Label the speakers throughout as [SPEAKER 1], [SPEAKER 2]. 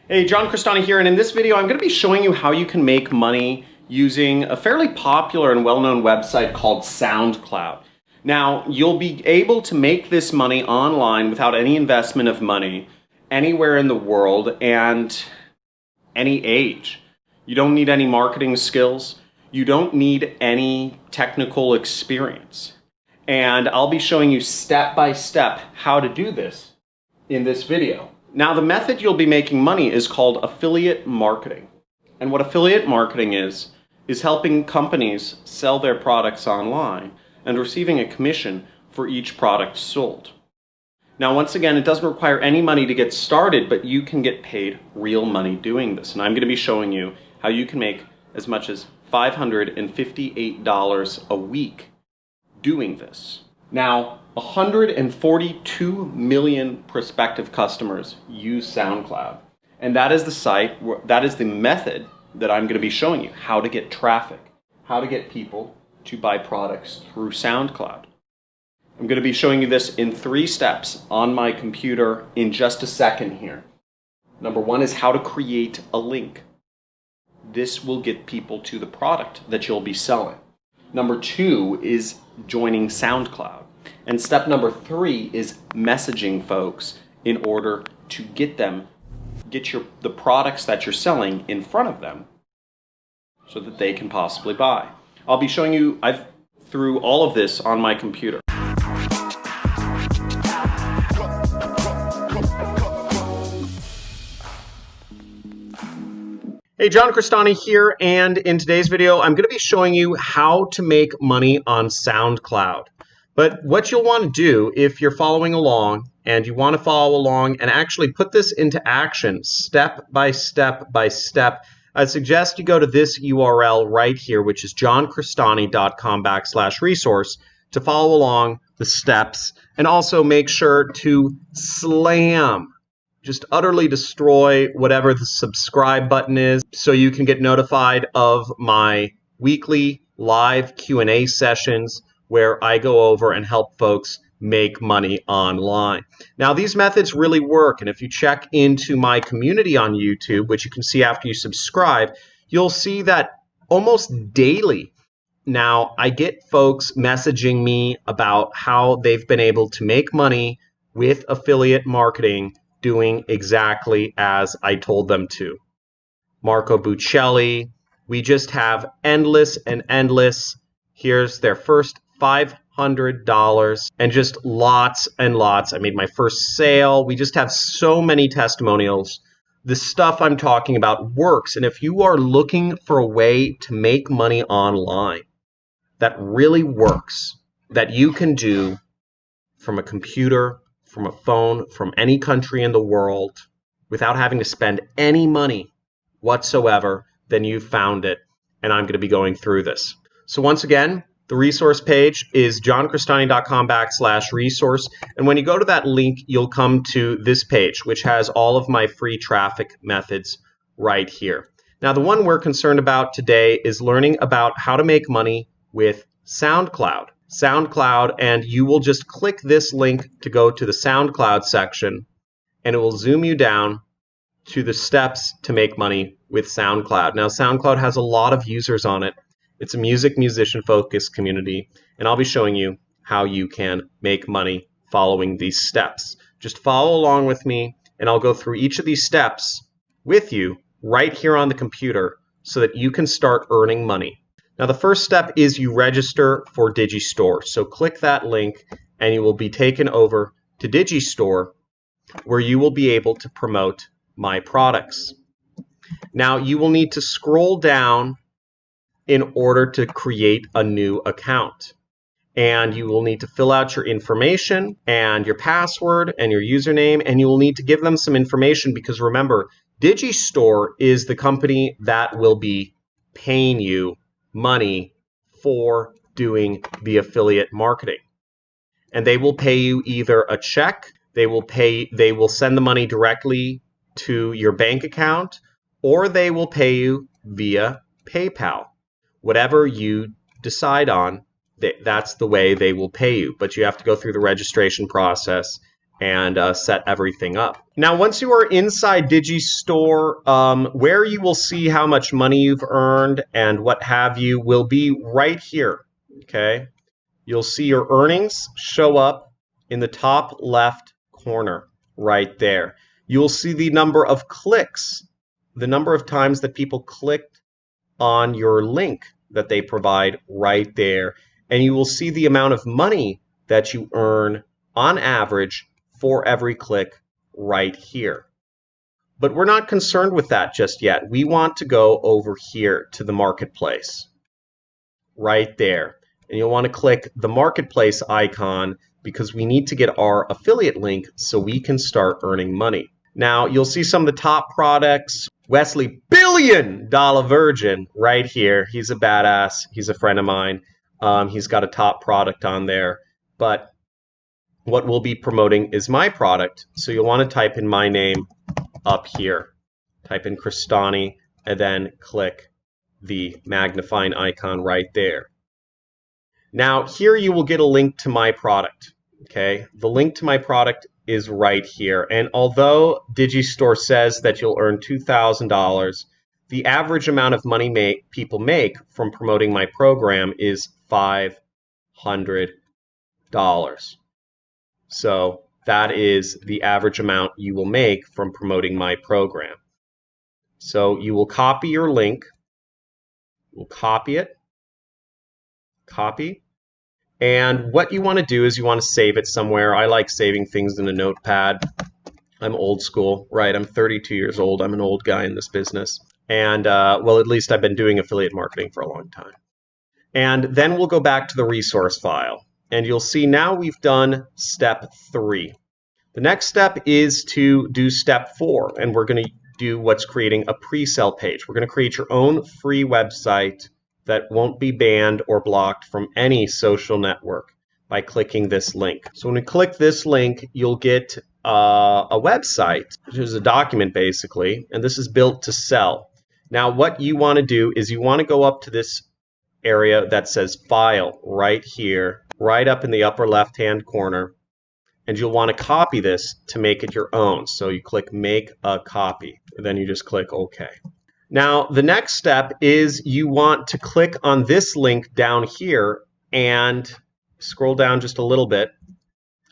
[SPEAKER 1] Hey, John Cristani here, and in this video I'm going to be showing you how you can make money using a fairly popular and well-known website called SoundCloud. Now, you'll be able to make this money online without any investment of money anywhere in the world and any age. You don't need any marketing skills. You don't need any technical experience. And I'll be showing you step by step how to do this in this video. Now, the method you'll be making money is called affiliate marketing. And what affiliate marketing is helping companies sell their products online and receiving a commission for each product sold. Now, once again, it doesn't require any money to get started, but you can get paid real money doing this. And I'm going to be showing you how you can make as much as $558 a week doing this. Now, 142 million prospective customers use SoundCloud. And that is the site, that is the method that I'm going to be showing you, how to get traffic, how to get people to buy products through SoundCloud. I'm going to be showing you this in 3 steps on my computer in just a second here. Number 1 is how to create a link. This will get people to the product that you'll be selling. Number 2 is joining SoundCloud. And step number 3 is messaging folks in order to get the products that you're selling in front of them so that they can possibly buy. I'll be showing you through all of this on my computer. Hey, John Cristani here, and in today's video I'm going to be showing you how to make money on SoundCloud. But what you'll want to do if you're following along and you want to follow along and actually put this into action step by step by step, I suggest you go to this URL right here, which is johncristani.com/resource, to follow along the steps, and also make sure to just utterly destroy whatever the subscribe button is so you can get notified of my weekly live Q&A sessions where I go over and help folks make money online. Now, these methods really work, and if you check into my community on YouTube, which you can see after you subscribe, you'll see that almost daily now I get folks messaging me about how they've been able to make money with affiliate marketing doing exactly as I told them to. Marco Buccelli, we just have endless and endless. Here's their first $500 and just lots and lots. I made my first sale. We just have so many testimonials. The stuff I'm talking about works. And if you are looking for a way to make money online that really works, that you can do from a computer, from a phone, from any country in the world, without having to spend any money whatsoever, then you've found it. And I'm going to be going through this. So once again, the resource page is johncristani.com/resource. And when you go to that link, you'll come to this page, which has all of my free traffic methods right here. Now, the one we're concerned about today is learning about how to make money with SoundCloud. And you will just click this link to go to the SoundCloud section, and it will zoom you down to the steps to make money with SoundCloud. Now, SoundCloud has a lot of users on it. It's a musician-focused community, and I'll be showing you how you can make money following these steps. Just follow along with me, and I'll go through each of these steps with you right here on the computer so that you can start earning money. Now, the first step is you register for Digistore. So click that link, and you will be taken over to Digistore, where you will be able to promote my products. Now, you will need to scroll down in order to create a new account. And you will need to fill out your information and your password and your username, and you will need to give them some information because remember, Digistore is the company that will be paying you money for doing the affiliate marketing. And they will pay you either a check, they will send the money directly to your bank account, or they will pay you via PayPal. Whatever you decide on, that's the way they will pay you. But you have to go through the registration process and set everything up. Now, once you are inside Digistore, where you will see how much money you've earned and what have you will be right here, okay? You'll see your earnings show up in the top left corner right there. You'll see the number of clicks, the number of times that people clicked on your link that they provide right there. And you will see the amount of money that you earn on average for every click right here. But we're not concerned with that just yet. We want to go over here to the marketplace right there. And you'll want to click the marketplace icon because we need to get our affiliate link so we can start earning money. Now, you'll see some of the top products. Wesley, $1 billion virgin right here. He's a badass. He's a friend of mine. He's got a top product on there. But what we'll be promoting is my product. So you'll want to type in my name up here. Type in Cristani and then click the magnifying icon right there. Now, here you will get a link to my product. Okay, the link to my product is right here. And although Digistore says that you'll earn $2,000, the average amount of money people make from promoting my program is $500. So that is the average amount you will make from promoting my program. So you will copy your link. We'll copy it. Copy. And what you want to do is you want to save it somewhere. I like saving things in a notepad. I'm old school, right? I'm 32 years old. I'm an old guy in this business. And, well, at least I've been doing affiliate marketing for a long time. And then we'll go back to the resource file. And you'll see now we've done step 3. The next step is to do step 4. And we're going to do what's creating a pre-sale page. We're going to create your own free website that won't be banned or blocked from any social network by clicking this link. So when you click this link, you'll get a website, which is a document basically, and this is built to sell. Now what you want to do is you want to go up to this area that says File right here, right up in the upper left-hand corner, and you'll want to copy this to make it your own. So you click Make a Copy, and then you just click OK. Now, the next step is you want to click on this link down here and scroll down just a little bit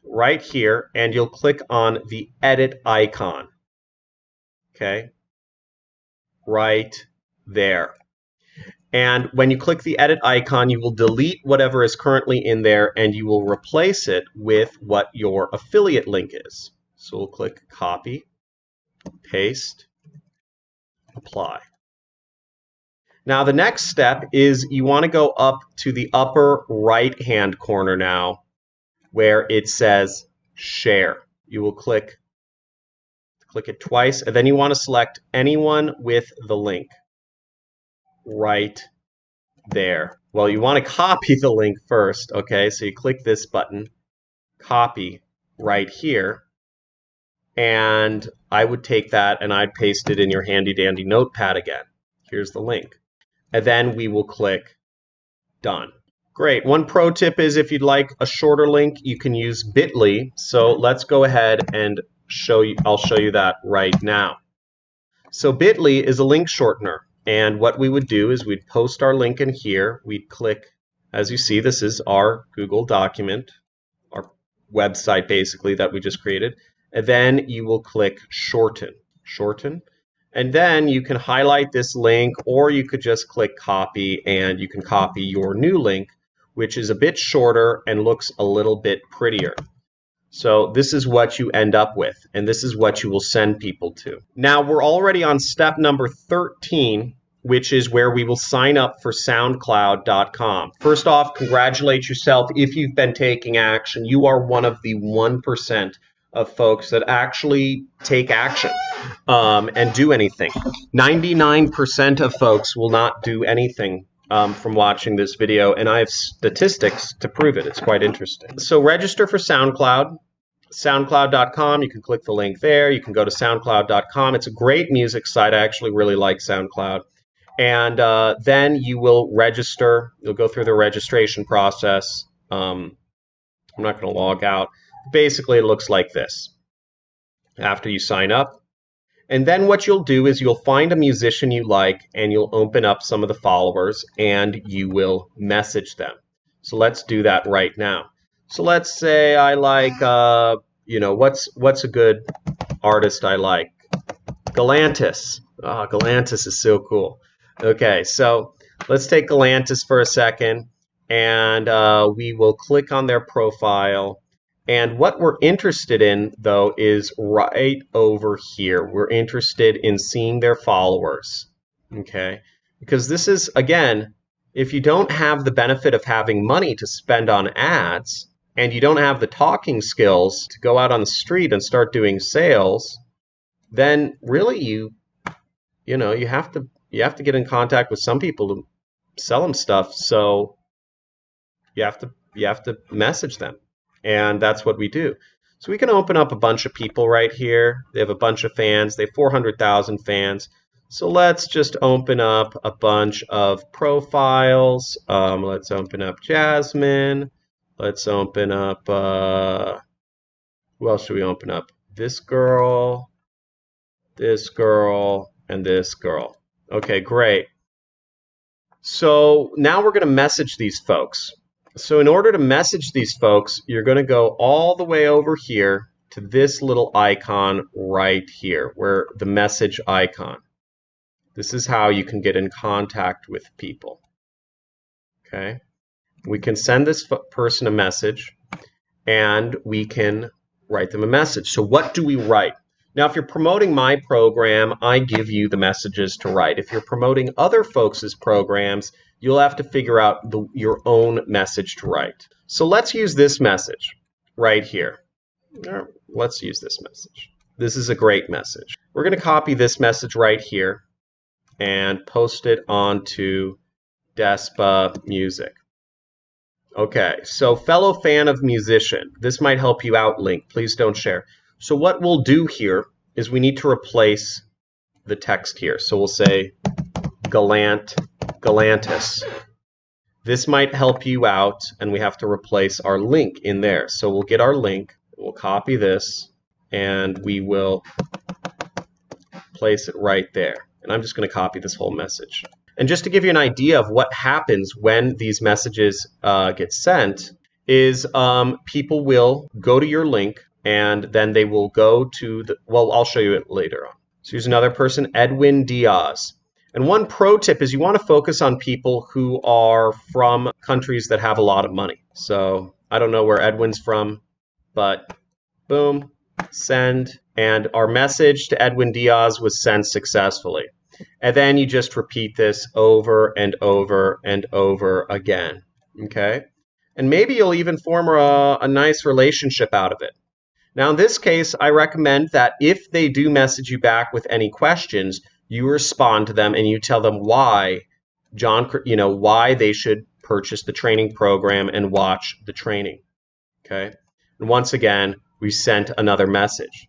[SPEAKER 1] right here, and you'll click on the edit icon. Okay, right there. And when you click the edit icon, you will delete whatever is currently in there and you will replace it with what your affiliate link is. So we'll click Copy, Paste, Apply. Now the next step is you want to go up to the upper right hand corner now where it says Share. You will click it twice and then you want to select anyone with the link right there. Well, you want to copy the link first, okay? So you click this button, copy right here. And I would take that and I'd paste it in your handy dandy notepad again. Here's the link. And then we will click Done. Great. One pro tip is if you'd like a shorter link, you can use bit.ly. So let's go ahead and I'll show you that right now. So bit.ly is a link shortener. And what we would do is we'd post our link in here. We'd click, as you see, this is our Google document, our website basically that we just created. And then you will click Shorten. Shorten. And then you can highlight this link, or you could just click Copy, and you can copy your new link, which is a bit shorter and looks a little bit prettier. So this is what you end up with, and this is what you will send people to. Now we're already on step number 13, which is where we will sign up for SoundCloud.com. First off, congratulate yourself if you've been taking action. You are one of the 1% of folks that actually take action and do anything. 99% of folks will not do anything from watching this video, and I have statistics to prove it. It's quite interesting. So register for SoundCloud, SoundCloud.com. You can click the link there. You can go to SoundCloud.com. It's a great music site. I actually really like SoundCloud. And then you will register. You'll go through the registration process. I'm not going to log out. Basically, it looks like this after you sign up. And then what you'll do is you'll find a musician you like and you'll open up some of the followers and you will message them. So let's do that right now. So let's say I like, what's a good artist I like? Galantis. Oh, Galantis is so cool. Okay, so let's take Galantis for a second and we will click on their profile. And what we're interested in, though, is right over here. We're interested in seeing their followers, okay? Because this is, again, if you don't have the benefit of having money to spend on ads, and you don't have the talking skills to go out on the street and start doing sales, then really you have to get in contact with some people to sell them stuff. So you have to message them. And that's what we do. So we can open up a bunch of people right here. They have a bunch of fans. They have 400,000 fans. So let's just open up a bunch of profiles. Let's open up Jasmine. Let's open up, who else should we open up? This girl, and this girl. Okay, great. So now we're going to message these folks. So in order to message these folks, you're going to go all the way over here to this little icon right here, where the message icon. This is how you can get in contact with people. Okay? We can send this person a message, and we can write them a message. So what do we write? Now, if you're promoting my program, I give you the messages to write. If you're promoting other folks' programs, you'll have to figure out your own message to write. So let's use this message right here. Let's use this message. This is a great message. We're going to copy this message right here and post it onto Despa Music. Okay, so fellow fan of musician, this might help you out, link. Please don't share. So what we'll do here is we need to replace the text here. So we'll say Galantis. This might help you out, and we have to replace our link in there. So we'll get our link, we'll copy this, and we will place it right there. And I'm just going to copy this whole message. And just to give you an idea of what happens when these messages get sent, is people will go to your link, and then they will go to well, I'll show you it later on. So here's another person, Edwin Diaz. And one pro tip is you want to focus on people who are from countries that have a lot of money. So I don't know where Edwin's from, but boom, send. And our message to Edwin Diaz was sent successfully. And then you just repeat this over and over and over again, okay? And maybe you'll even form a nice relationship out of it. Now, in this case, I recommend that if they do message you back with any questions, you respond to them and you tell them why, why they should purchase the training program and watch the training, okay? And once again, we sent another message.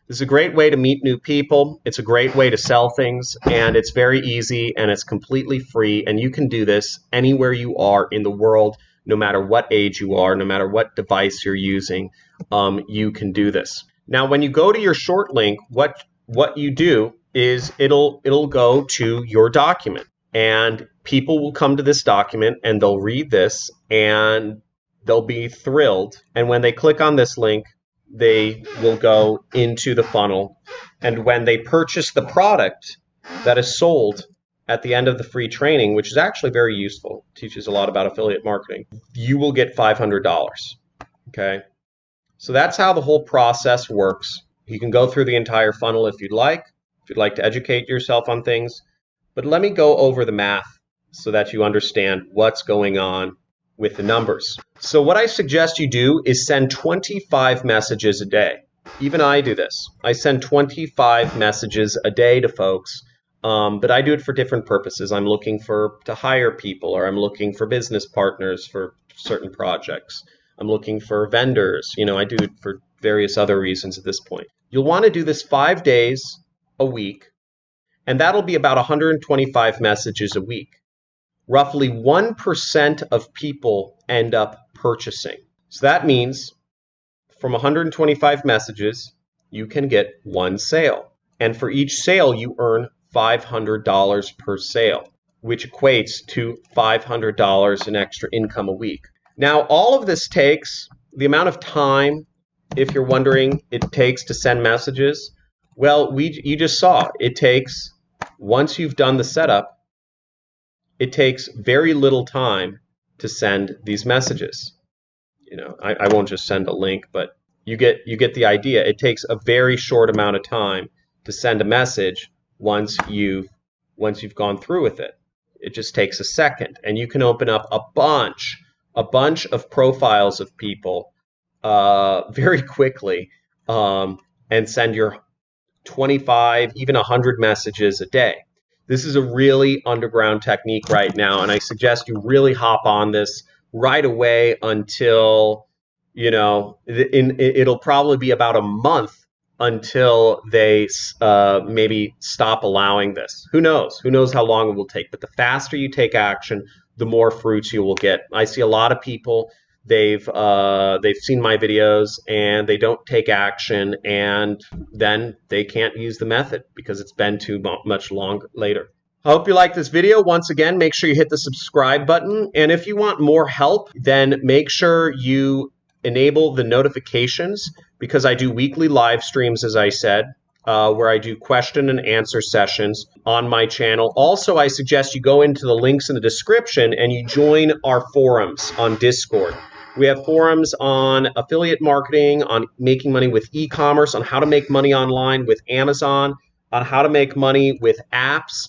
[SPEAKER 1] This is a great way to meet new people. It's a great way to sell things, and it's very easy, and it's completely free, and you can do this anywhere you are in the world, no matter what age you are, no matter what device you're using, you can do this. Now, when you go to your short link, what you do is it'll go to your document, and people will come to this document, and they'll read this, and they'll be thrilled. And when they click on this link, they will go into the funnel. And when they purchase the product that is sold at the end of the free training, which is actually very useful, teaches a lot about affiliate marketing, you will get $500. Okay? So that's how the whole process works. You can go through the entire funnel if you'd like to educate yourself on things. But let me go over the math so that you understand what's going on with the numbers. So what I suggest you do is send 25 messages a day. Even I do this. I send 25 messages a day to folks, but I do it for different purposes. I'm looking to hire people, or I'm looking for business partners for certain projects. I'm looking for vendors. I do it for various other reasons at this point. You'll want to do this 5 days a week, and that'll be about 125 messages a week. Roughly 1% of people end up purchasing. So that means from 125 messages, you can get one sale. And for each sale, you earn $500 per sale, which equates to $500 in extra income a week. Now, all of this takes the amount of time, if you're wondering, it takes to send messages. Well, you just saw it takes, once you've done the setup, it takes very little time to send these messages. I won't just send a link, but you get the idea. It takes a very short amount of time to send a message once you've gone through with it. It just takes a second, and you can open up a bunch of profiles of people very quickly and send your 25, even 100 messages a day. This is a really underground technique right now, and I suggest you really hop on this right away until, it'll probably be about a month until they maybe stop allowing this. Who knows? Who knows how long it will take? But the faster you take action, the more fruits you will get. I see a lot of people, they've seen my videos and they don't take action, and then they can't use the method because it's been too much longer later. I hope you like this video. Once again, make sure you hit the subscribe button. And if you want more help, then make sure you enable the notifications, because I do weekly live streams, as I said, where I do question and answer sessions on my channel. Also, I suggest you go into the links in the description and you join our forums on Discord. We have forums on affiliate marketing, on making money with e-commerce, on how to make money online with Amazon, on how to make money with apps.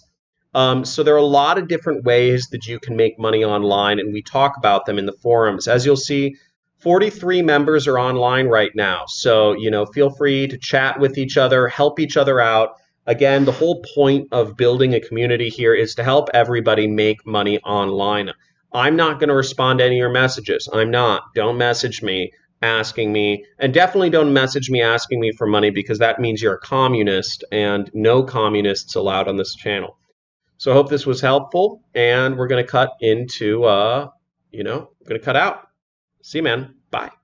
[SPEAKER 1] So there are a lot of different ways that you can make money online, and we talk about them in the forums. As you'll see, 43 members are online right now. So, feel free to chat with each other, help each other out. Again, the whole point of building a community here is to help everybody make money online. I'm not going to respond to any of your messages. I'm not. Don't message me asking me, and definitely don't message me asking me for money, because that means you're a communist, and no communists allowed on this channel. So I hope this was helpful, and we're going to cut into, we're going to cut out. See you, man. Bye.